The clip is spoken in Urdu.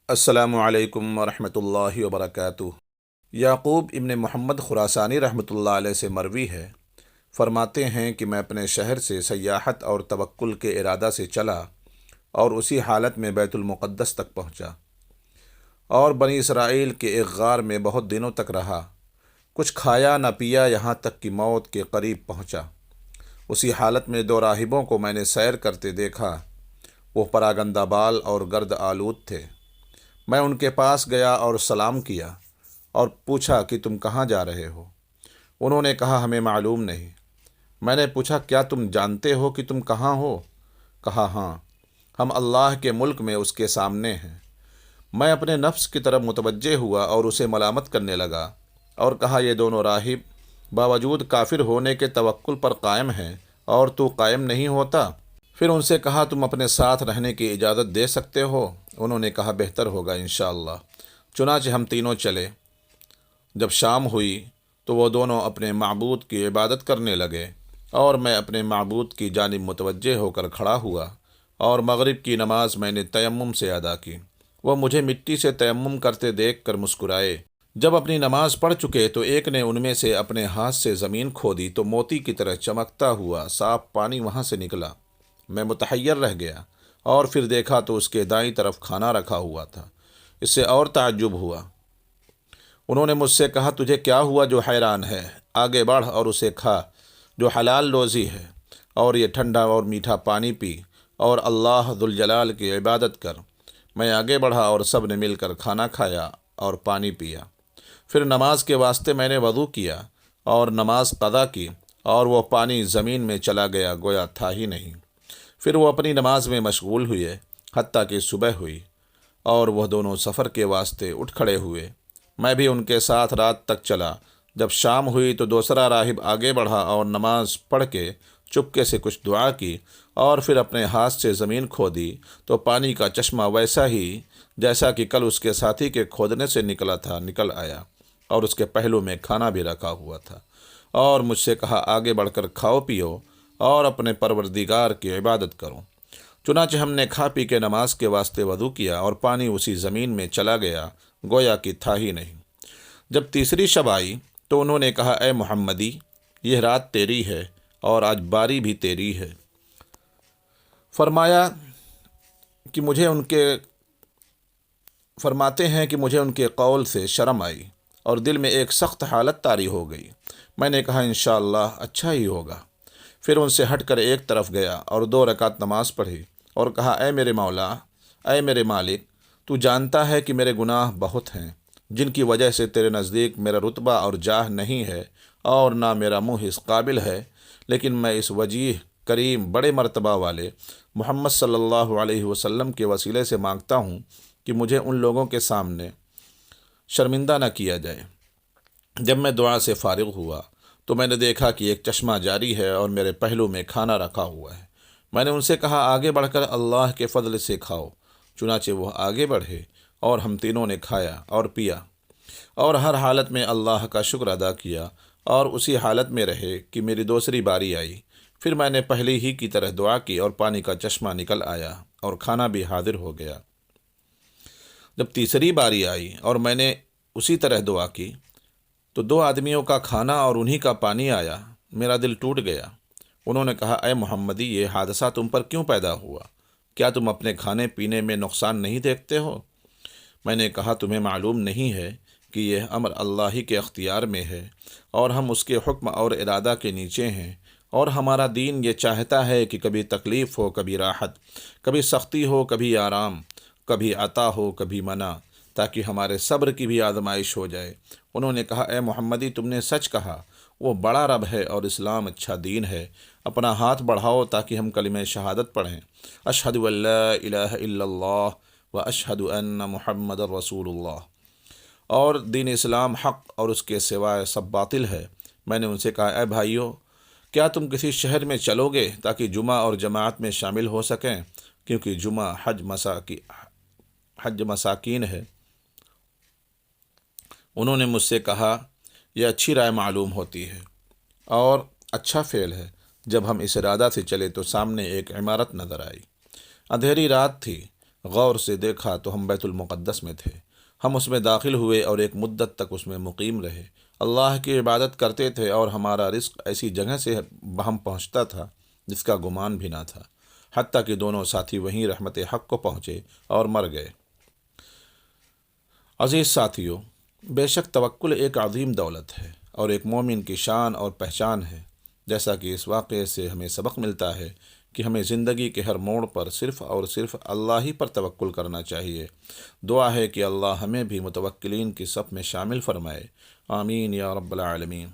السلام علیکم ورحمۃ اللہ وبرکاتہ۔ یعقوب ابن محمد خراسانی رحمۃ اللہ علیہ سے مروی ہے، فرماتے ہیں کہ میں اپنے شہر سے سیاحت اور توکل کے ارادہ سے چلا اور اسی حالت میں بیت المقدس تک پہنچا اور بنی اسرائیل کے ایک غار میں بہت دنوں تک رہا۔ کچھ کھایا نہ پیا یہاں تک کہ موت کے قریب پہنچا۔ اسی حالت میں دو راہبوں کو میں نے سیر کرتے دیکھا۔ وہ پراگندہ بال اور گرد آلود تھے۔ میں ان کے پاس گیا اور سلام کیا اور پوچھا کہ تم کہاں جا رہے ہو؟ انہوں نے کہا ہمیں معلوم نہیں۔ میں نے پوچھا کیا تم جانتے ہو کہ تم کہاں ہو؟ کہا ہاں، ہم اللہ کے ملک میں اس کے سامنے ہیں۔ میں اپنے نفس کی طرف متوجہ ہوا اور اسے ملامت کرنے لگا اور کہا یہ دونوں راہب باوجود کافر ہونے کے توکل پر قائم ہیں اور تو قائم نہیں ہوتا؟ پھر ان سے کہا تم اپنے ساتھ رہنے کی اجازت دے سکتے ہو؟ انہوں نے کہا بہتر ہوگا انشاءاللہ۔ چنانچہ ہم تینوں چلے۔ جب شام ہوئی تو وہ دونوں اپنے معبود کی عبادت کرنے لگے اور میں اپنے معبود کی جانب متوجہ ہو کر کھڑا ہوا اور مغرب کی نماز میں نے تیمم سے ادا کی۔ وہ مجھے مٹی سے تیمم کرتے دیکھ کر مسکرائے۔ جب اپنی نماز پڑھ چکے تو ایک نے ان میں سے اپنے ہاتھ سے زمین کھودی تو موتی کی طرح چمکتا ہوا صاف پانی وہاں سے نکلا۔ میں متحیر رہ گیا اور پھر دیکھا تو اس کے دائیں طرف کھانا رکھا ہوا تھا۔ اس سے اور تعجب ہوا۔ انہوں نے مجھ سے کہا تجھے کیا ہوا جو حیران ہے؟ آگے بڑھ اور اسے کھا جو حلال روزی ہے، اور یہ ٹھنڈا اور میٹھا پانی پی اور اللہ ذوالجلال کی عبادت کر۔ میں آگے بڑھا اور سب نے مل کر کھانا کھایا اور پانی پیا۔ پھر نماز کے واسطے میں نے وضو کیا اور نماز قضا کی اور وہ پانی زمین میں چلا گیا گویا تھا ہی نہیں۔ پھر وہ اپنی نماز میں مشغول ہوئے حتیٰ کہ صبح ہوئی اور وہ دونوں سفر کے واسطے اٹھ کھڑے ہوئے۔ میں بھی ان کے ساتھ رات تک چلا۔ جب شام ہوئی تو دوسرا راہب آگے بڑھا اور نماز پڑھ کے چپکے سے کچھ دعا کی اور پھر اپنے ہاتھ سے زمین کھودی تو پانی کا چشمہ ویسا ہی جیسا کہ کل اس کے ساتھی کے کھودنے سے نکلا تھا نکل آیا، اور اس کے پہلو میں کھانا بھی رکھا ہوا تھا، اور مجھ سے کہا آگے بڑھ کر کھاؤ پیو اور اپنے پروردگار کی عبادت کرو۔ چنانچہ ہم نے کھا پی کے نماز کے واسطے وضو کیا اور پانی اسی زمین میں چلا گیا گویا کہ تھا ہی نہیں۔ جب تیسری شب آئی تو انہوں نے کہا اے محمدی، یہ رات تیری ہے اور آج باری بھی تیری ہے۔ فرمایا کہ فرماتے ہیں کہ مجھے ان کے قول سے شرم آئی اور دل میں ایک سخت حالت طاری ہو گئی۔ میں نے کہا انشاءاللہ اچھا ہی ہوگا۔ پھر ان سے ہٹ کر ایک طرف گیا اور 2 رکعت نماز پڑھی اور کہا اے میرے مولا، اے میرے مالک، تو جانتا ہے کہ میرے گناہ بہت ہیں جن کی وجہ سے تیرے نزدیک میرا رتبہ اور جاہ نہیں ہے اور نہ میرا منہ اس قابل ہے، لیکن میں اس وجیح کریم بڑے مرتبہ والے محمد صلی اللہ علیہ وسلم کے وسیلے سے مانگتا ہوں کہ مجھے ان لوگوں کے سامنے شرمندہ نہ کیا جائے۔ جب میں دعا سے فارغ ہوا تو میں نے دیکھا کہ ایک چشمہ جاری ہے اور میرے پہلو میں کھانا رکھا ہوا ہے۔ میں نے ان سے کہا آگے بڑھ کر اللہ کے فضل سے کھاؤ۔ چنانچہ وہ آگے بڑھے اور ہم تینوں نے کھایا اور پیا اور ہر حالت میں اللہ کا شکر ادا کیا اور اسی حالت میں رہے کہ میری دوسری باری آئی۔ پھر میں نے پہلی ہی کی طرح دعا کی اور پانی کا چشمہ نکل آیا اور کھانا بھی حاضر ہو گیا۔ جب تیسری باری آئی اور میں نے اسی طرح دعا کی تو 2 آدمیوں کا کھانا اور انہی کا پانی آیا۔ میرا دل ٹوٹ گیا۔ انہوں نے کہا اے محمدی، یہ حادثہ تم پر کیوں پیدا ہوا؟ کیا تم اپنے کھانے پینے میں نقصان نہیں دیکھتے ہو؟ میں نے کہا تمہیں معلوم نہیں ہے کہ یہ امر اللہ ہی کے اختیار میں ہے اور ہم اس کے حکم اور ارادہ کے نیچے ہیں، اور ہمارا دین یہ چاہتا ہے کہ کبھی تکلیف ہو کبھی راحت، کبھی سختی ہو کبھی آرام، کبھی عطا ہو کبھی منع، تاکہ ہمارے صبر کی بھی آزمائش ہو جائے۔ انہوں نے کہا اے محمدی، تم نے سچ کہا، وہ بڑا رب ہے اور اسلام اچھا دین ہے۔ اپنا ہاتھ بڑھاؤ تاکہ ہم کلمہ شہادت پڑھیں، اشہد ان لا الہ الا اللہ و اشہد ان محمد رسول اللہ، اور دین اسلام حق اور اس کے سوائے سب باطل ہے۔ میں نے ان سے کہا اے بھائیو، کیا تم کسی شہر میں چلو گے تاکہ جمعہ اور جماعت میں شامل ہو سکیں، کیونکہ جمعہ حج مساکین ہے۔ انہوں نے مجھ سے کہا یہ اچھی رائے معلوم ہوتی ہے اور اچھا فعل ہے۔ جب ہم اس ارادہ سے چلے تو سامنے ایک عمارت نظر آئی۔ اندھیری رات تھی، غور سے دیکھا تو ہم بیت المقدس میں تھے۔ ہم اس میں داخل ہوئے اور ایک مدت تک اس میں مقیم رہے۔ اللہ کی عبادت کرتے تھے اور ہمارا رزق ایسی جگہ سے ہم پہنچتا تھا جس کا گمان بھی نہ تھا، حتیٰ کہ دونوں ساتھی وہیں رحمت حق کو پہنچے اور مر گئے۔ عزیز ساتھیو، بے شک توکل ایک عظیم دولت ہے اور ایک مومن کی شان اور پہچان ہے۔ جیسا کہ اس واقعے سے ہمیں سبق ملتا ہے کہ ہمیں زندگی کے ہر موڑ پر صرف اور صرف اللہ ہی پر توکل کرنا چاہیے۔ دعا ہے کہ اللہ ہمیں بھی متوکلین کی صف میں شامل فرمائے۔ آمین یا رب العالمین۔